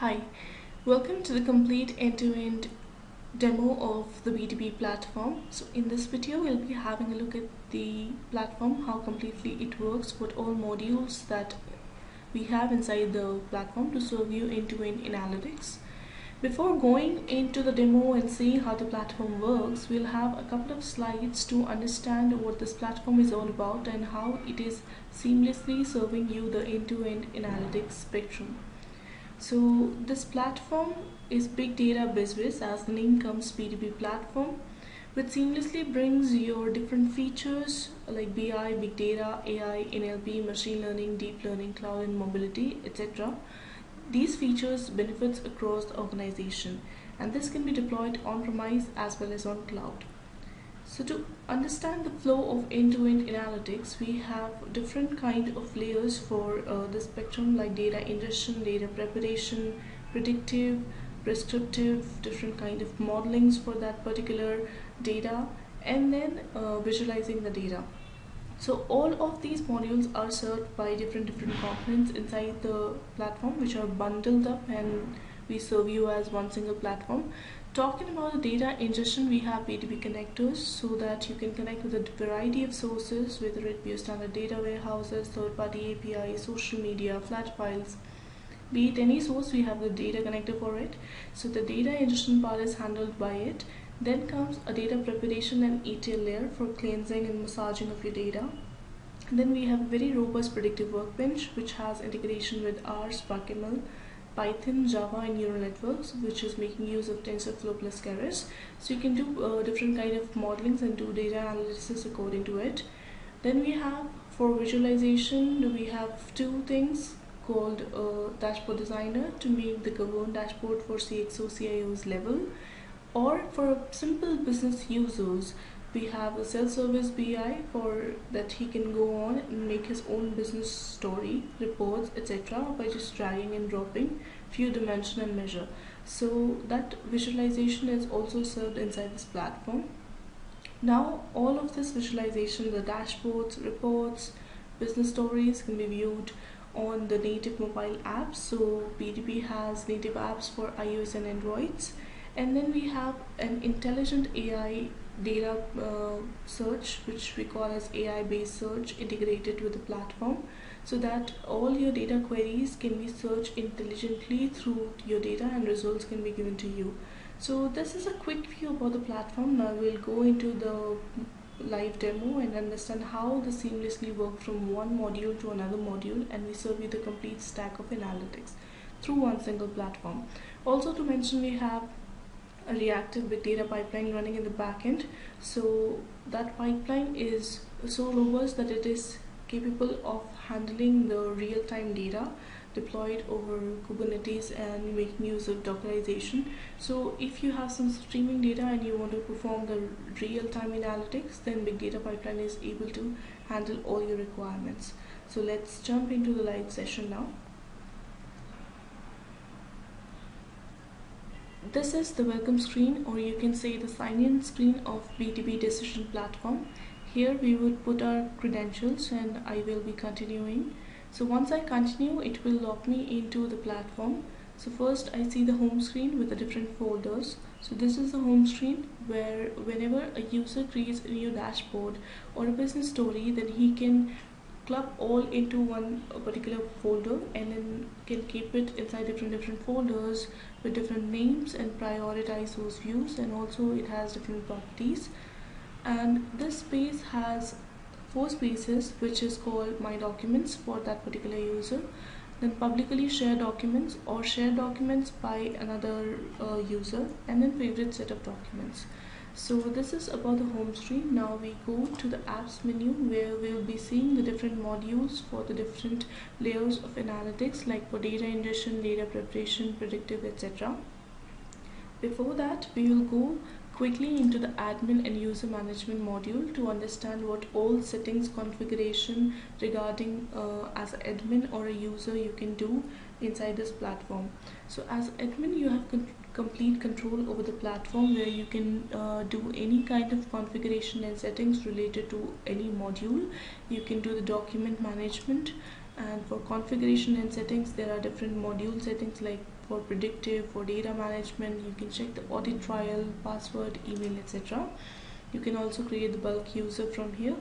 Hi, welcome to the complete end-to-end demo of the BDB platform. So in this video, we'll be having a look at the platform, how completely it works, what all modules that we have inside the platform to serve you end-to-end analytics. Before going into the demo and seeing how the platform works, we'll have a couple of slides to understand what this platform is all about and how it is seamlessly serving you the end-to-end analytics spectrum. So this platform is Big Data Business, as the name comes, BDB platform, which seamlessly brings your different features like BI, Big Data, AI, NLP, machine learning, deep learning, cloud and mobility, etc. These features benefits across the organization, and this can be deployed on-premise as well as on cloud. So to understand the flow of end-to-end analytics, we have different kind of layers for the spectrum, like data ingestion, data preparation, predictive, prescriptive, different kind of modelings for that particular data, and then visualizing the data. So all of these modules are served by different components inside the platform, which are bundled up, and we serve you as one single platform. Talking about the data ingestion, we have BDB connectors so that you can connect with a variety of sources, whether it be a standard data warehouses, third-party APIs, social media, flat files. Be it any source, we have the data connector for it. So the data ingestion part is handled by it. Then comes a data preparation and ETL layer for cleansing and massaging of your data. And then we have a very robust predictive workbench, which has integration with R, SparkML, Python, Java and neural networks, which is making use of TensorFlow plus Keras. So you can do different kind of modelings and do data analysis according to it. Then we have, for visualization, we have two things called Dashboard Designer to make the governed dashboard for CXO CIO's level, or for simple business users, we have a SelfService BI for that he can go on and make his own business story, reports, etc. by just dragging and dropping few dimension and measure. So that visualization is also served inside this platform. Now all of this visualization, the dashboards, reports, business stories can be viewed on the native mobile apps. So BDB has native apps for iOS and Androids. And then we have an intelligent AI data search, which we call as AI based search, integrated with the platform, so that all your data queries can be searched intelligently through your data and results can be given to you. So this is a quick view about the platform. Now we'll go into the live demo and understand how they seamlessly work from one module to another module, and we serve you the complete stack of analytics through one single platform. Also to mention, we have a reactive big data pipeline running in the backend. So that pipeline is so robust that it is capable of handling the real-time data deployed over Kubernetes and making use of Dockerization. So if you have some streaming data and you want to perform the real-time analytics, then Big Data Pipeline is able to handle all your requirements. So let's jump into the live session now. This is the welcome screen, or you can say the sign-in screen of BDB Decision Platform. Here we would put our credentials and I will be continuing. So once I continue, it will log me into the platform. So first I see the home screen with the different folders. So this is the home screen where whenever a user creates a new dashboard or a business story, then he can club all into one particular folder and then can keep it inside different folders with different names and prioritize those views, and also it has different properties. And this space has 4 spaces, which is called My Documents for that particular user, then publicly shared documents or shared documents by another user, and then favorite set of documents. So this is about the home screen. Now we go to the apps menu, where we will be seeing the different modules for the different layers of analytics, like for data ingestion, data preparation, predictive, etc. Before that, we will go quickly into the admin and user management module to understand what all settings configuration regarding as an admin or a user you can do inside this platform. So as admin, you have complete control over the platform, where you can do any kind of configuration and settings related to any module. You can do the document management, and for configuration and settings there are different module settings, like for predictive, for data management. You can check the audit trial, password, email, etc. You can also create the bulk user from here.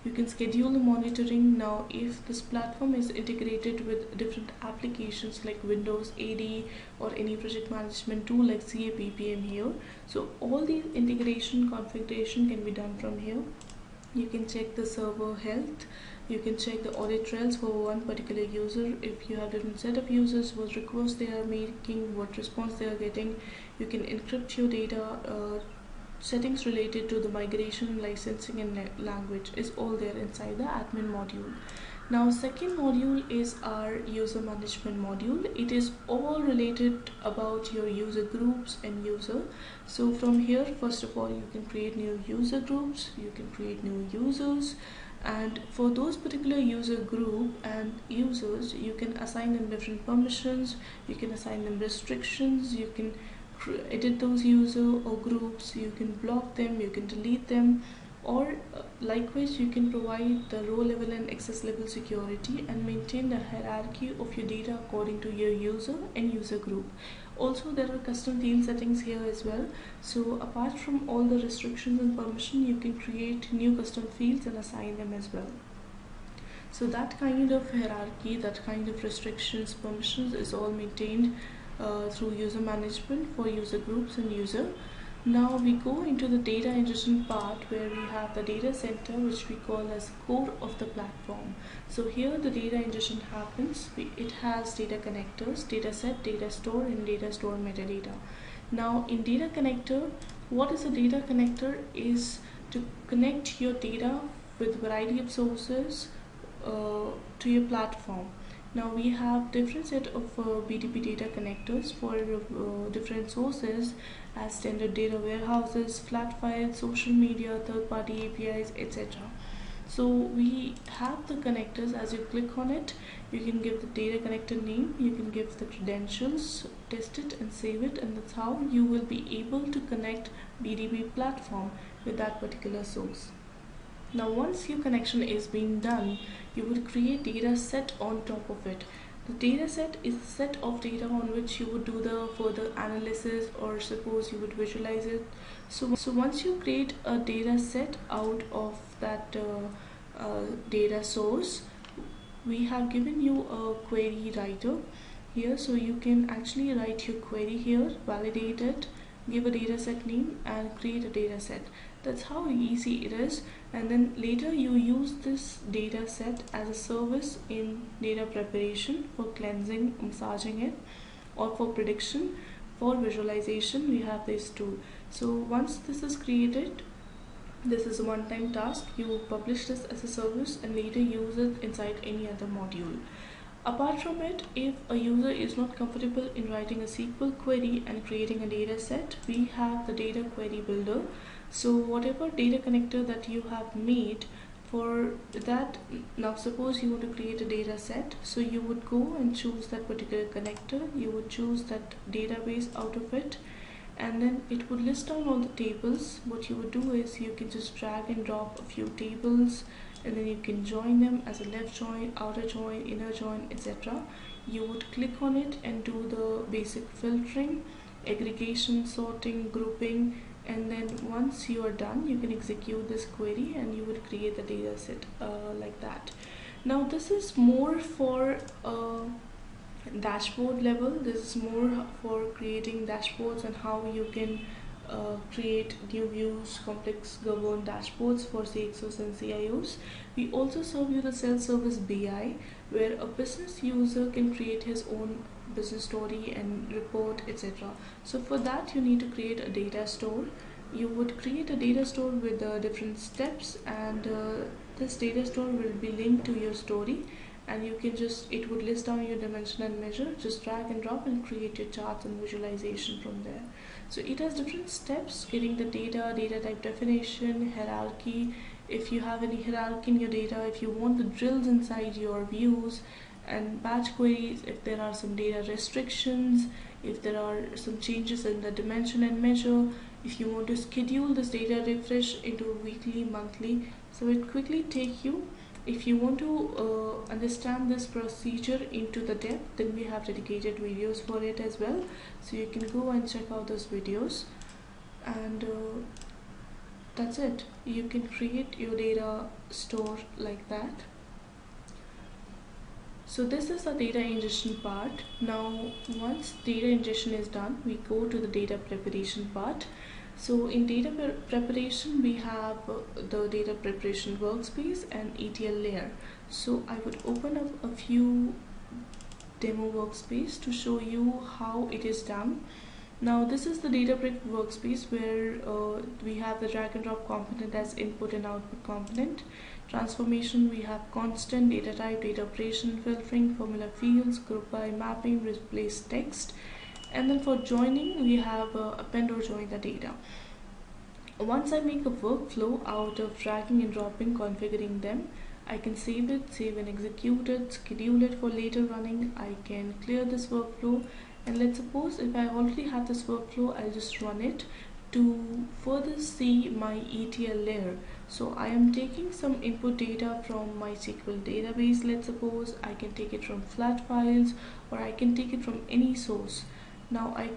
You can schedule the monitoring. Now if this platform is integrated with different applications like Windows AD or any project management tool like CA BPM here, so all these integration configuration can be done from here. You can check the server health. You can check the audit trails for one particular user. If you have different set of users, what requests they are making, what response they are getting. You can encrypt your data. Settings related to the migration, licensing and language is all there inside the admin module. Now second module is our user management module. It is all related about your user groups and user. So from here, first of all, you can create new user groups, you can create new users, and for those particular user group and users, you can assign them different permissions, you can assign them restrictions, you can edit those user or groups, you can block them, you can delete them, or likewise you can provide the row level and access level security and maintain the hierarchy of your data according to your user and user group. Also there are custom field settings here as well. So apart from all the restrictions and permission, you can create new custom fields and assign them as well. So that kind of hierarchy, that kind of restrictions, permissions is all maintained through user management for user groups and user. Now we go into the data ingestion part where we have the data center, which we call as core of the platform. So here the data ingestion happens. It has data connectors, data set, data store, and data store metadata. Now in data connector, what is a data connector is to connect your data with variety of sources to your platform. Now we have different set of BDB data connectors for different sources as standard data warehouses, flat files, social media, third-party APIs, etc. So we have the connectors. As you click on it, you can give the data connector name, you can give the credentials, test it and save it, and that's how you will be able to connect BDB platform with that particular source. Now once your connection is being done, you would create data set on top of it. The data set is a set of data on which you would do the further analysis, or suppose you would visualize it. So once you create a data set out of that data source, we have given you a query writer here, so you can actually write your query here, validate it, give a data set name and create a data set. That's how easy it is. And then later you use this data set as a service in data preparation for cleansing, massaging it, or for prediction. For visualization, we have this tool. So once this is created, this is a one-time task. You publish this as a service and later use it inside any other module. Apart from it, if a user is not comfortable in writing a SQL query and creating a data set, we have the data query builder. So whatever data connector that you have made for that, now suppose you want to create a data set, so you would go and choose that particular connector, you would choose that database out of it, and then it would list down all the tables. What you would do is you can just drag and drop a few tables, and then you can join them as a left join, outer join, inner join, etc. You would click on it and do the basic filtering, aggregation, sorting, grouping, and then once you are done, you can execute this query and you would create the data set like that. Now this is more for dashboard level. This is more for creating dashboards and how you can create new views, complex governed dashboards for CXOs and CIOs. We also serve you the SelfService BI, where a business user can create his own business story and report, etc. So for that you need to create a data store. You would create a data store with different steps, and this data store will be linked to your story, and you can just, it would list down your dimension and measure, just drag and drop and create your charts and visualization from there. So it has different steps: getting the data, data type definition, hierarchy, if you have any hierarchy in your data, if you want the drills inside your views, and batch queries if there are some data restrictions, if there are some changes in the dimension and measure, if you want to schedule this data refresh into weekly, monthly. So it quickly take you If you want to understand this procedure into the depth, then we have dedicated videos for it as well, so you can go and check out those videos. And that's it. You can create your data store like that. So this is the data ingestion part. Now once data ingestion is done, we go to the data preparation part. So in data preparation, we have the data preparation workspace and ETL layer. So I would open up a few demo workspace to show you how it is done. Now this is the data prep workspace where we have the drag and drop component as input and output component. Transformation, we have constant, data type, data operation, filtering, formula fields, group by mapping, replace text. And then for joining, we have append or join the data. Once I make a workflow out of dragging and dropping, configuring them, I can save it, save and execute it, schedule it for later running. I can clear this workflow, and let's suppose if I already have this workflow, I'll just run it to further see my ETL layer. So I am taking some input data from my SQL database. Let's suppose I can take it from flat files, or I can take it from any source. Now I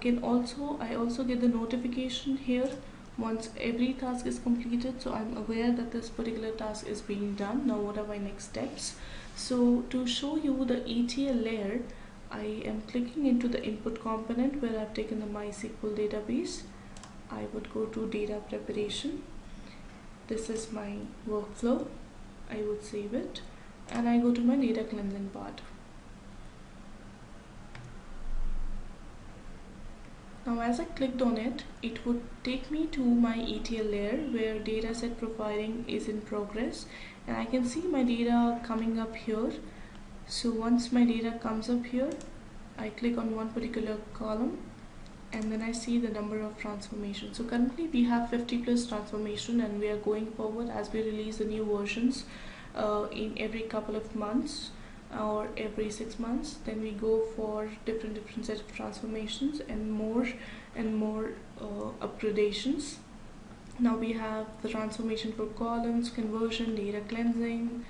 also get the notification here once every task is completed, so I'm aware that this particular task is being done. Now what are my next steps? So to show you the ETL layer, I am clicking into the input component where I've taken the MySQL database. I would go to data preparation. This is my workflow. I would save it, and I go to my data cleansing part. Now as I clicked on it, it would take me to my ETL layer where dataset profiling is in progress, and I can see my data coming up here. So once my data comes up here, I click on one particular column, and then I see the number of transformations. So currently we have 50+ transformation, and we are going forward as we release the new versions in every couple of months or every 6 months. Then we go for different set of transformations and more upgradations. Now we have the transformation for columns, conversion, data cleansing,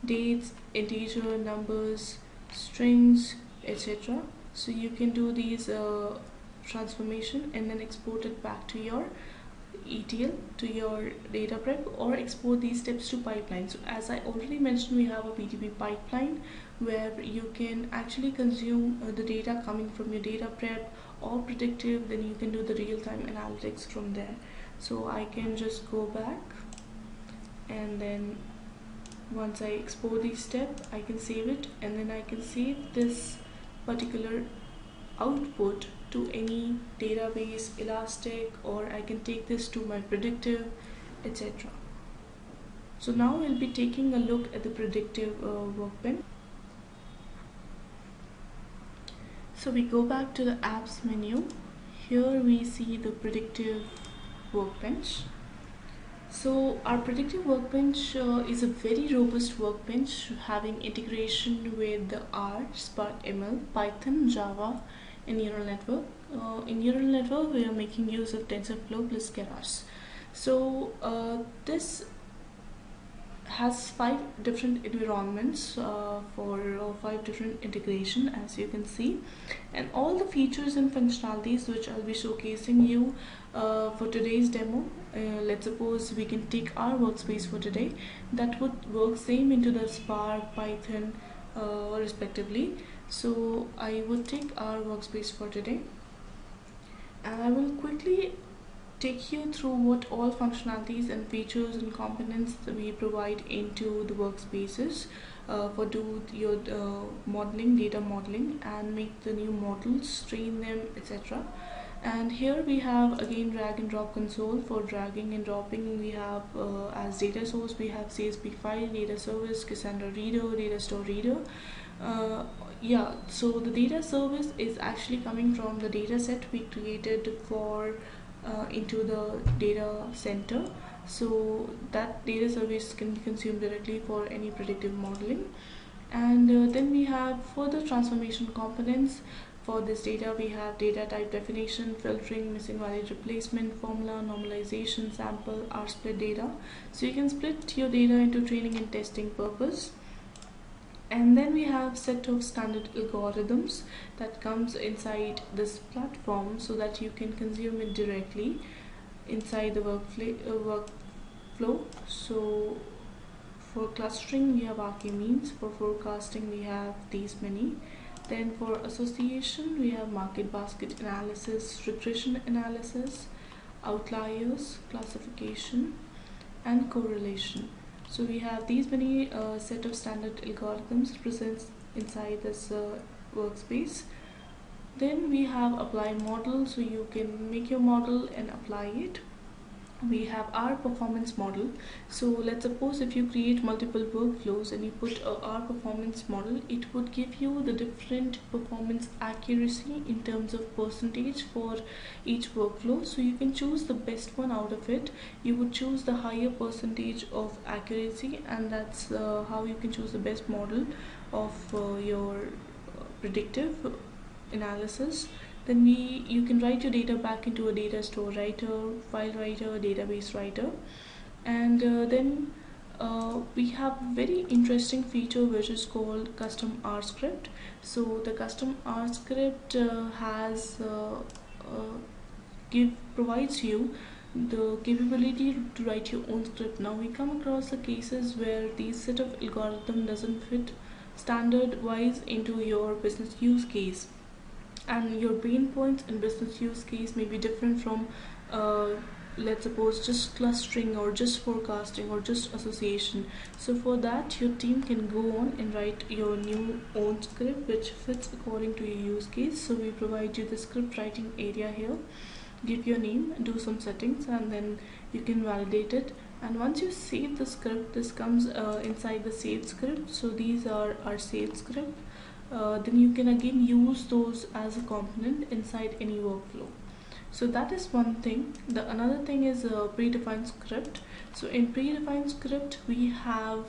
dates, integer, numbers, strings, etc. So you can do these transformation and then export it back to your ETL, to your data prep, or export these steps to pipeline. So as I already mentioned, we have a BDB pipeline where you can actually consume the data coming from your data prep or predictive, then you can do the real-time analytics from there. So I can just go back, and then once I export these steps, I can save it, and then I can save this particular output to any database, Elastic, or I can take this to my predictive, etc. So now we'll be taking a look at the predictive workbench. So we go back to the apps menu. Here we see the predictive workbench. So our predictive workbench is a very robust workbench having integration with the R, Spark ML, Python, Java, and neural network. In neural network, we are making use of TensorFlow plus Keras. So this has 5 different environments for 5 different integration, as you can see, and all the features and functionalities which I'll be showcasing you for today's demo. Let's suppose we can take our workspace for today. That would work same into the Spark, Python respectively. So I would take our workspace for today, and I will quickly take you through what all functionalities and features and components that we provide into the workspaces for do your modeling, data modeling, and make the new models, train them, etc. And here we have again drag and drop console. For dragging and dropping, we have as data source we have CSV file, data service, Cassandra reader, data store reader. Yeah, so the data service is actually coming from the data set we created for into the data center. So that data service can be consumed directly for any predictive modeling. And then we have further transformation components. For this data, we have data type definition, filtering, missing value replacement, formula, normalization, sample, R-split data. So you can split your data into training and testing purpose. And then we have set of standard algorithms that comes inside this platform so that you can consume it directly inside the workflow. So for clustering, we have Archimedes. For forecasting, we have these many. Then for association, we have market basket analysis, regression analysis, outliers, classification, and correlation. So we have these many set of standard algorithms present inside this workspace. Then we have apply model, so you can make your model and apply it. We have our performance model. So let's suppose if you create multiple workflows and you put our performance model, it would give you the different performance accuracy in terms of percentage for each workflow. So you can choose the best one out of it. You would choose the higher percentage of accuracy, and that's how you can choose the best model of your predictive analysis. Then you can write your data back into a data store writer, file writer, database writer, and then we have a very interesting feature which is called custom R script. So the custom R script provides you the capability to write your own script. Now we come across the cases where these set of algorithm doesn't fit standard wise into your business use case, and your pain points and business use case may be different from let's suppose just clustering or just forecasting or just association. So for that, your team can go on and write your new own script which fits according to your use case. So we provide you the script writing area here. Give your name, do some settings, and then you can validate it. And once you save the script, this comes inside the saved script. So these are our saved script. Then you can again use those as a component inside any workflow. So that is one thing. The another thing is a predefined script. So in predefined script, we have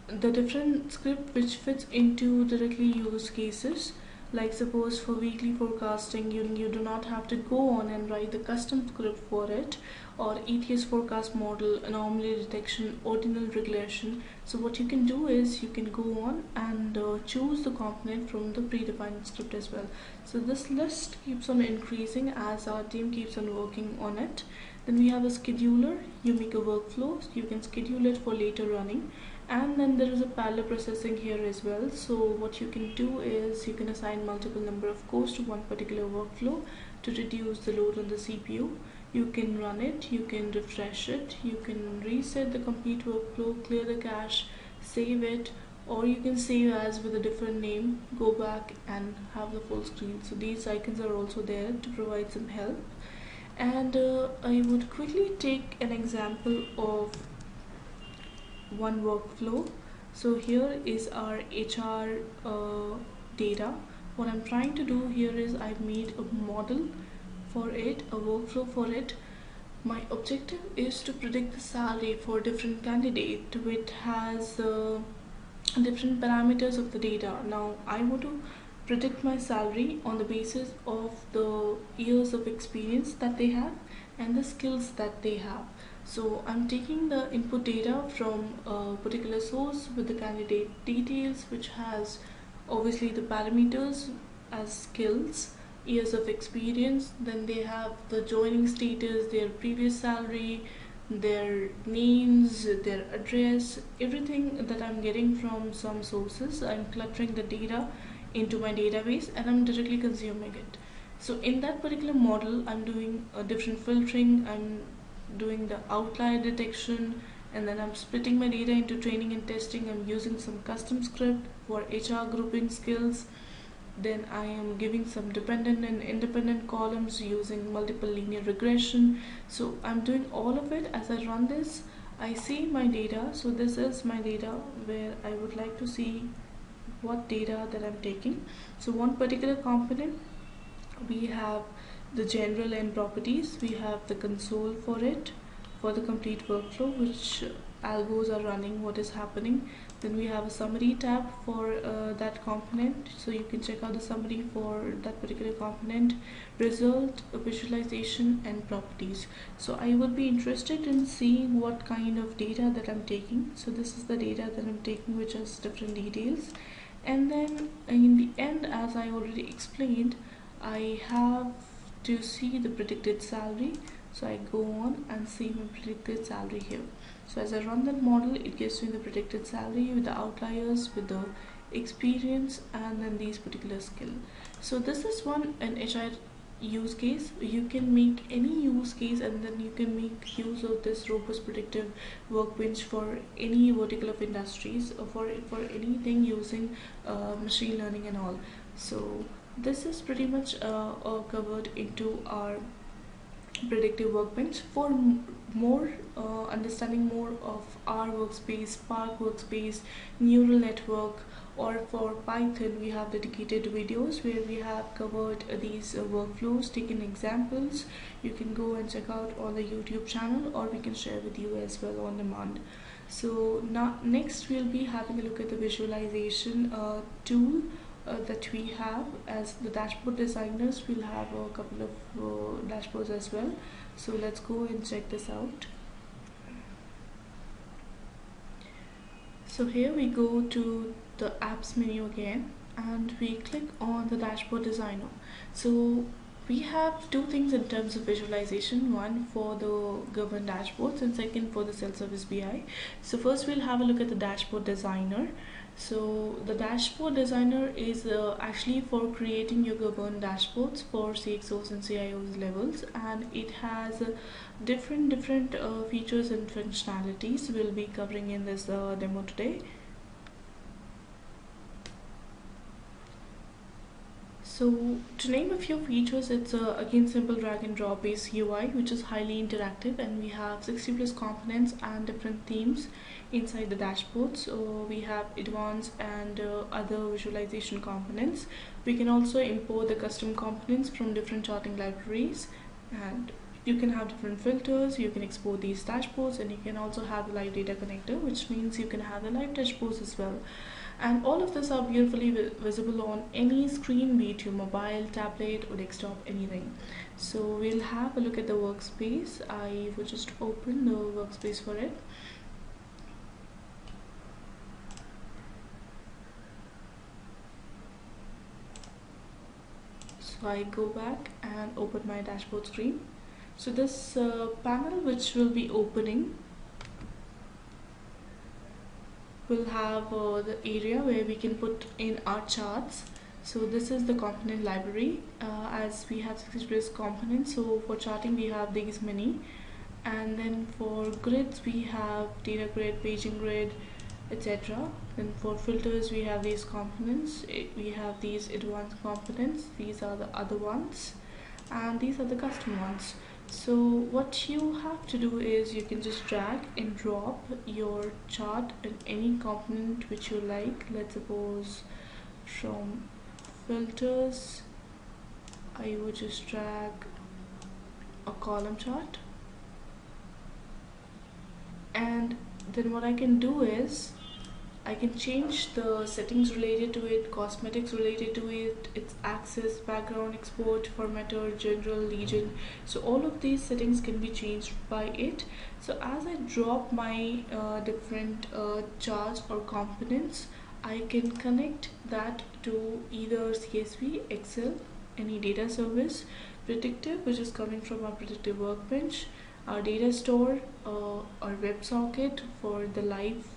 the different script which fits into directly use cases. Like suppose for weekly forecasting, you do not have to go on and write the custom script for it, or ETS forecast model, anomaly detection, ordinal regression. So what you can do is you can go on and choose the component from the predefined script as well. So this list keeps on increasing as our team keeps on working on it. Then we have a scheduler. You make a workflow, so you can schedule it for later running. And then there is a parallel processing here as well. So what you can do is you can assign multiple number of cores to one particular workflow to reduce the load on the CPU. You can run it, you can refresh it, you can reset the complete workflow, clear the cache, save it, or you can save as with a different name, go back and have the full screen. So these icons are also there to provide some help. And I would quickly take an example of one workflow. So here is our HR data. What I'm trying to do here is I've made a model for it, a workflow for it. My objective is to predict the salary for different candidate which has different parameters of the data. Now I want to predict my salary on the basis of the years of experience that they have and the skills that they have. So I'm taking the input data from a particular source with the candidate details, which has obviously the parameters as skills, years of experience. Then they have the joining status, their previous salary, their names, their address, everything that I'm getting from some sources. I'm cluttering the data into my database and I'm directly consuming it. So in that particular model, I'm doing a different filtering, I'm doing the outlier detection, and then I'm splitting my data into training and testing. I'm using some custom script for HR grouping skills. Then I am giving some dependent and independent columns using multiple linear regression. So I'm doing all of it. As I run this, I see my data. So this is my data where I would like to see what data that I'm taking. So one particular component, we have the general and properties. We have the console for it, for the complete workflow, which algos are running, what is happening. Then we have a summary tab for that component, so you can check out the summary for that particular component, result, visualization, and properties. So I would be interested in seeing what kind of data that I'm taking. So this is the data that I'm taking, which has different details. And then in the end, as I already explained, I have to see the predicted salary. So I go on and see my predicted salary here. So as I run that model, it gives me the predicted salary with the outliers, with the experience, and then these particular skill. So this is an HR use case. You can make any use case, and then you can make use of this robust predictive workbench for any vertical of industries, or for anything using machine learning and all. So this is pretty much covered into our predictive workbench. For more understanding more of R workspace, Spark workspace, neural network, or for Python, we have dedicated videos where we have covered these workflows, taken examples. You can go and check out on the YouTube channel, or we can share with you as well on demand. So now next we'll be having a look at the visualization tool that we have. As the dashboard designers, we'll have a couple of dashboards as well. So let's go and check this out. So here we go to the apps menu again, and we click on the dashboard designer. So we have two things in terms of visualization, one for the governed dashboards and second for the SelfService BI. So first we'll have a look at the dashboard designer. So the dashboard designer is actually for creating your governed dashboards for CXOs and CIOs levels, and it has different features and functionalities we'll be covering in this demo today. So to name a few features, it's again simple drag and drop based UI, which is highly interactive, and we have 60+ components and different themes inside the dashboard. So we have advanced and other visualization components. We can also import the custom components from different charting libraries, and you can have different filters. You can export these dashboards, and you can also have the live data connector, which means you can have the live dashboards as well. And all of this are beautifully visible on any screen, be it your mobile, tablet, or desktop, anything. So we'll have a look at the workspace. I will just open the workspace for it. So I go back and open my dashboard screen. So this panel which will be opening will have the area where we can put in our charts. So this is the component library, as we have 60+ components. So for charting we have these many, and then for grids we have data grid, paging grid, etc. Then for filters we have these components. We have these advanced components. These are the other ones, and these are the custom ones. So what you have to do is you can just drag and drop your chart in any component which you like. Let's suppose from filters, I would just drag a column chart, and then what I can do is I can change the settings related to it, cosmetics related to it, its access, background, export, formatter, general, legend. So all of these settings can be changed by it. So as I drop my different charts or components, I can connect that to either CSV, Excel, any data service, predictive, which is coming from our predictive workbench, our data store, our WebSocket for the live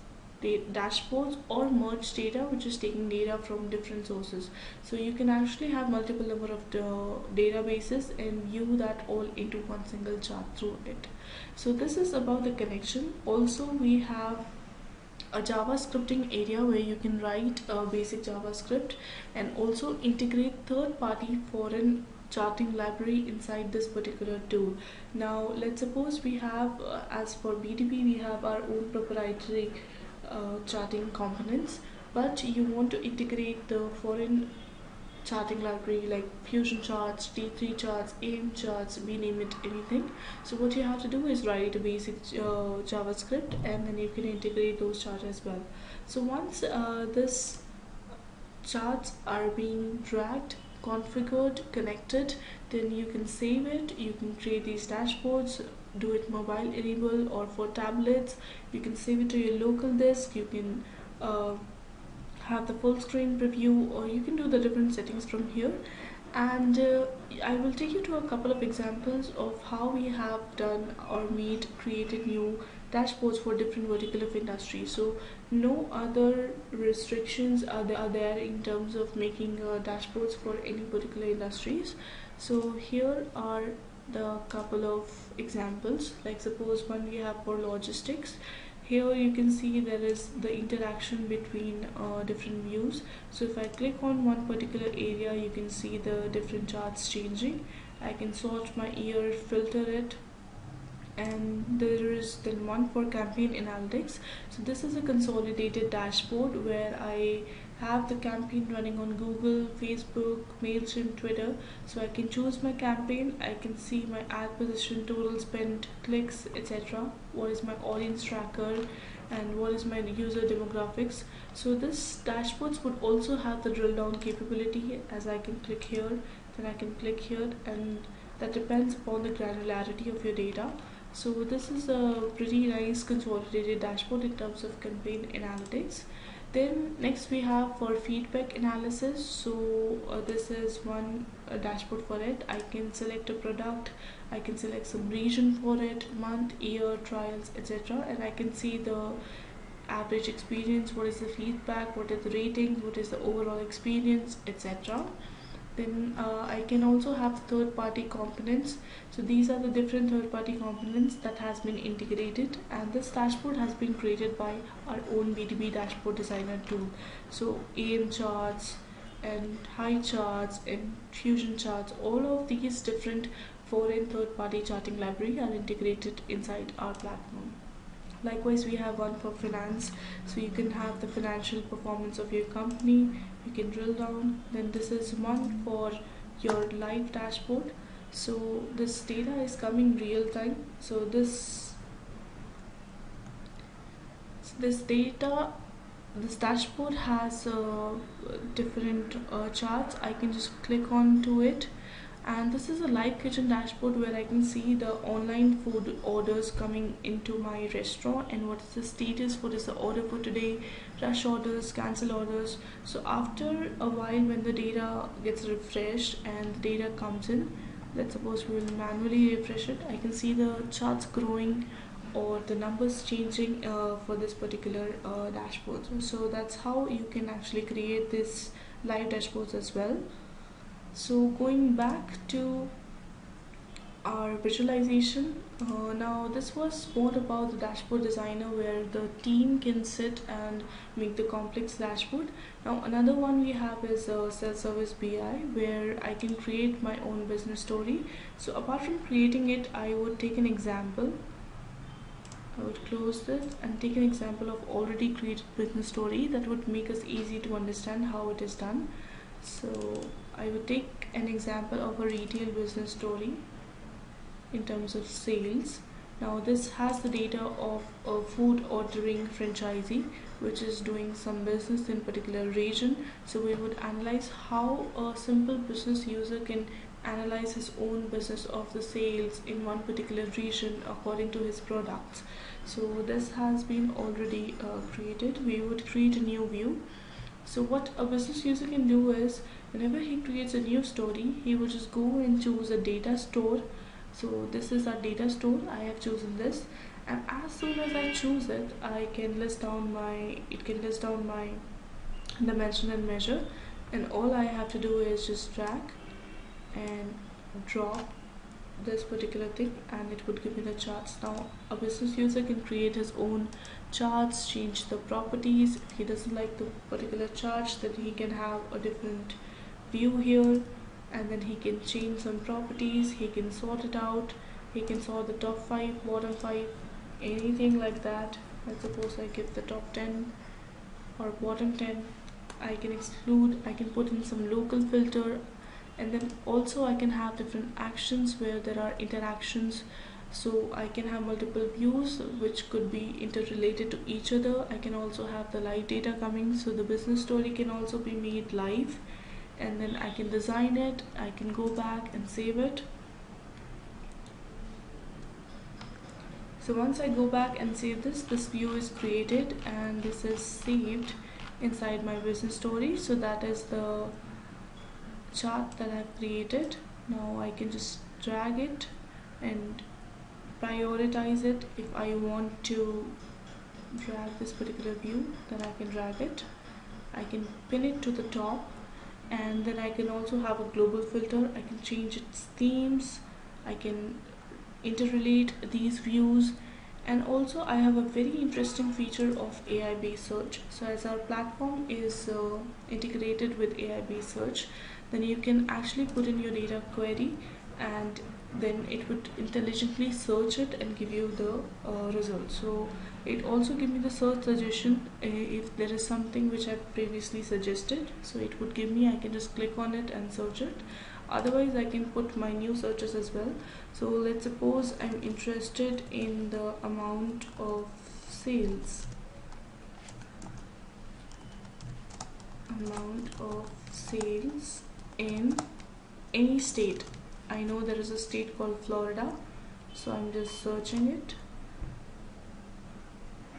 dashboards, or merge data, which is taking data from different sources. So you can actually have multiple number of databases and view that all into one single chart through it. So this is about the connection. Also we have a JavaScripting area where you can write a basic JavaScript and also integrate third-party foreign charting library inside this particular tool. Now let's suppose we have as for BDB we have our own proprietary charting components, but you want to integrate the foreign charting library like Fusion charts, T3 charts, AM charts, we name it anything. So what you have to do is write a basic JavaScript, and then you can integrate those charts as well. So once this charts are being dragged, configured, connected, then you can save it. You can create these dashboards, do it mobile enable or for tablets. You can save it to your local disk. You can have the full screen preview, or you can do the different settings from here. And I will take you to a couple of examples of how we have done or created new dashboards for different vertical of industry. So no other restrictions are there in terms of making dashboards for any particular industries. So here are the couple of examples. Like suppose one we have for logistics. Here you can see there is the interaction between different views. So if I click on one particular area, you can see the different charts changing. I can sort my year, filter it, and there is then one for campaign analytics. So this is a consolidated dashboard where I have the campaign running on Google, Facebook, MailChimp, Twitter. So I can choose my campaign, I can see my ad position, total spent, clicks, etc. What is my audience tracker, and what is my user demographics. So this dashboards would also have the drill down capability, as I can click here, then I can click here, and that depends upon the granularity of your data. So this is a pretty nice consolidated dashboard in terms of campaign analytics. Then next we have for feedback analysis. So this is one dashboard for it. I can select a product, I can select some region for it, month, year, trials, etc. And I can see the average experience, what is the feedback, what is the ratings, what is the overall experience, etc. Then I can also have third-party components. So these are the different third-party components that has been integrated, and this dashboard has been created by our own BDB dashboard designer tool. So AM charts and high charts and fusion charts, all of these different foreign third-party charting library are integrated inside our platform. Likewise, we have one for finance, so you can have the financial performance of your company, you can drill down. Then this is one for your live dashboard. So this data is coming real time. So this dashboard has different charts. I can just click on to it, and this is a live kitchen dashboard where I can see the online food orders coming into my restaurant and what is the status, what is the order for today, rush orders, cancel orders. So after a while, when the data gets refreshed and the data comes in, let's suppose we will manually refresh it, I can see the charts growing or the numbers changing for this particular dashboard. So that's how you can actually create this live dashboards as well. So going back to our visualization, now this was more about the dashboard designer where the team can sit and make the complex dashboard. Now another one we have is SelfService BI, where I can create my own business story. So apart from creating it, I would take an example. I would close this and take an example of already created business story that would make us easy to understand how it is done. So I would take an example of a retail business story in terms of sales. Now this has the data of a food ordering franchisee which is doing some business in particular region. So we would analyze how a simple business user can analyze his own business of the sales in one particular region according to his products. So this has been already created. We would create a new view. So what a business user can do is, whenever he creates a new story, he will just go and choose a data store. So this is our data store. I have chosen this, and as soon as I choose it, it can list down my dimension and measure, and all I have to do is just drag and drop this particular thing, and it would give me the charts. Now a business user can create his own charts, change the properties. If he doesn't like the particular chart, then he can have a different view here, and then he can change some properties, he can sort it out, he can sort the top 5, bottom 5, anything like that. Let's suppose I give the top 10 or bottom 10, I can exclude, I can put in some local filter, and then also I can have different actions where there are interactions. So I can have multiple views which could be interrelated to each other. I can also have the live data coming, so the business story can also be made live, and then I can design it, I can go back and save it. So once I go back and save this view is created and this is saved inside my business story. So that is the chart that I've created. Now I can just drag it and prioritize it. If I want to drag this particular view, then I can drag it. I can pin it to the top, and then I can also have a global filter. I can change its themes, I can interrelate these views, and also I have a very interesting feature of AI based search. So as our platform is integrated with AI based search, then you can actually put in your data query and then it would intelligently search it and give you the result. So it also gives me the search suggestion if there is something which I previously suggested, so it would give me, I can just click on it and search it. Otherwise I can put my new searches as well. So let's suppose I'm interested in the amount of sales, in any state. I know there is a state called Florida, so I'm just searching it.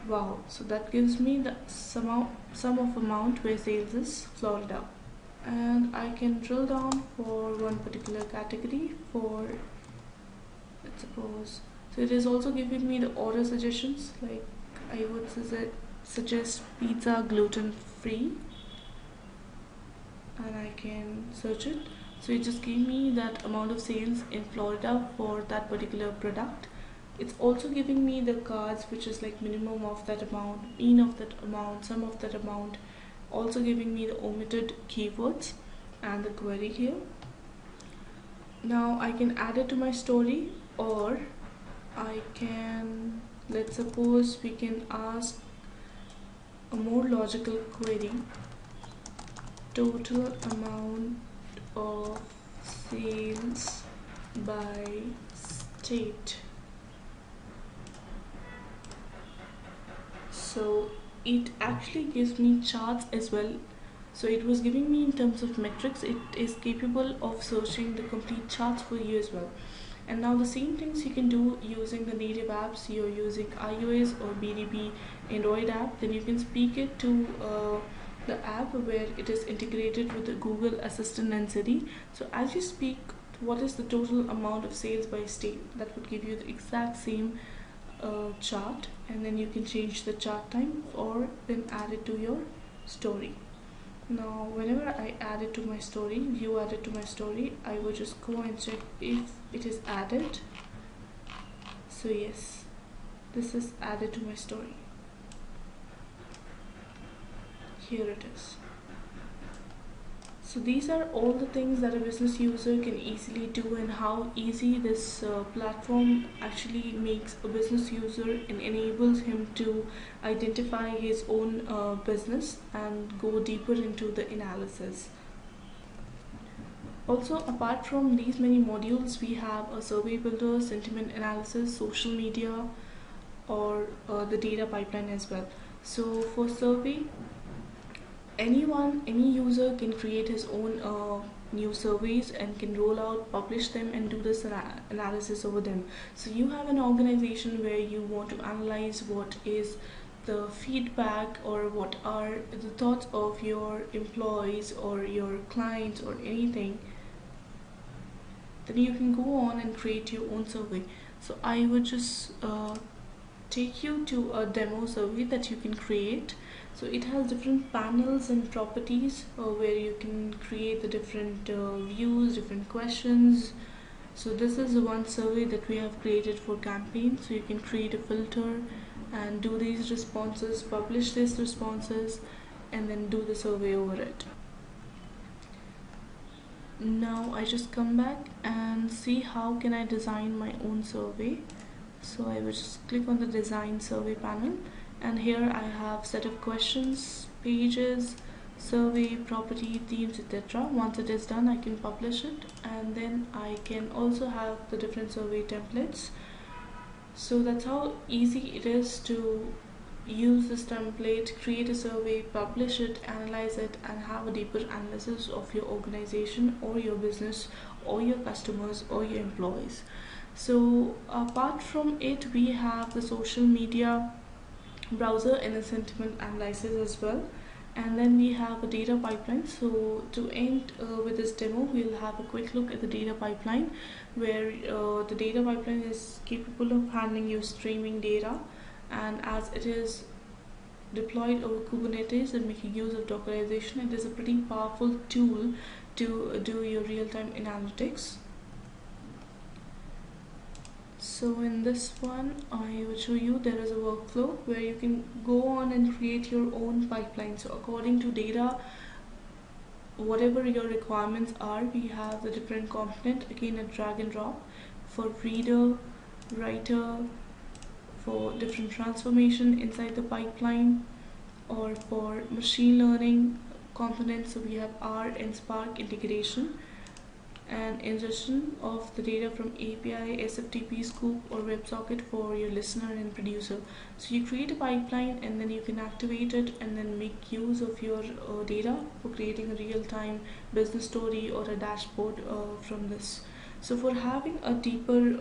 Wow, so that gives me the sum of amount where sales is Florida. And I can drill down for one particular category for, let's suppose, so it is also giving me the order suggestions, like I would suggest pizza gluten free, and I can search it. So it just gave me that amount of sales in Florida for that particular product. It's also giving me the cards, which is like minimum of that amount, mean of that amount, sum of that amount, also giving me the omitted keywords and the query here. Now I can add it to my story, or I can, let's suppose we can ask a more logical query: total amount of sales by state. So it actually gives me charts as well. So it was giving me in terms of metrics, it is capable of searching the complete charts for you as well. And now the same things you can do using the native apps. You're using iOS or BDB Android app, then you can speak it to the app where it is integrated with the Google Assistant and Siri. So as you speak, what is the total amount of sales by state, that would give you the exact same chart, and then you can change the chart time or then add it to your story. Now whenever I add it to my story, view added to my story, I will just go and check if it is added. So yes, this is added to my story. Here it is. So these are all the things that a business user can easily do, and how easy this platform actually makes a business user and enables him to identify his own business and go deeper into the analysis. Also, apart from these many modules, we have a survey builder, sentiment analysis, social media, or the data pipeline as well. So for survey, any user can create his own new surveys and can roll out, publish them, and do this analysis over them. So you have an organization where you want to analyze what is the feedback or what are the thoughts of your employees or your clients or anything, then you can go on and create your own survey. So I would just take you to a demo survey that you can create. So it has different panels and properties where you can create the different views, different questions. So this is the one survey that we have created for campaign. So you can create a filter and do these responses, publish these responses, and then do the survey over it. Now I just come back and see how can I design my own survey. So I will just click on the design survey panel, and here I have set of questions, pages, survey, property, themes, etc. Once it is done, I can publish it, and then I can also have the different survey templates. So that's how easy it is to use this template, create a survey, publish it, analyze it, and have a deeper analysis of your organization or your business or your customers or your employees. So apart from it, we have the social media browser and a sentiment analysis as well, and then we have a data pipeline. So to end with this demo, we'll have a quick look at the data pipeline, where the data pipeline is capable of handling your streaming data, and as it is deployed over Kubernetes and making use of Dockerization, it is a pretty powerful tool to do your real-time analytics. So in this one, I will show you there is a workflow where you can go on and create your own pipeline. So according to data, whatever your requirements are, we have the different component, again a drag and drop for reader, writer, for different transformation inside the pipeline, or for machine learning components. So we have R and Spark integration and ingestion of the data from API, SFTP, Scoop, or WebSocket for your listener and producer. So you create a pipeline and then you can activate it and then make use of your data for creating a real-time business story or a dashboard from this. So for having a deeper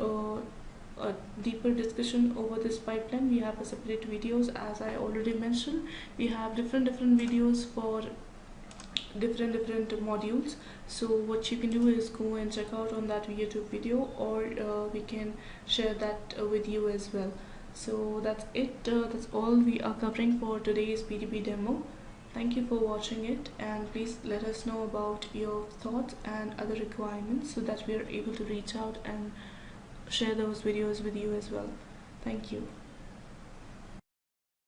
discussion over this pipeline, we have a separate videos. As I already mentioned, we have different videos for different modules. So what you can do is go and check out on that YouTube video, or we can share that with you as well. So that's it. That's all we are covering for today's BDB demo. Thank you for watching it, and please let us know about your thoughts and other requirements so that we are able to reach out and share those videos with you as well. Thank you.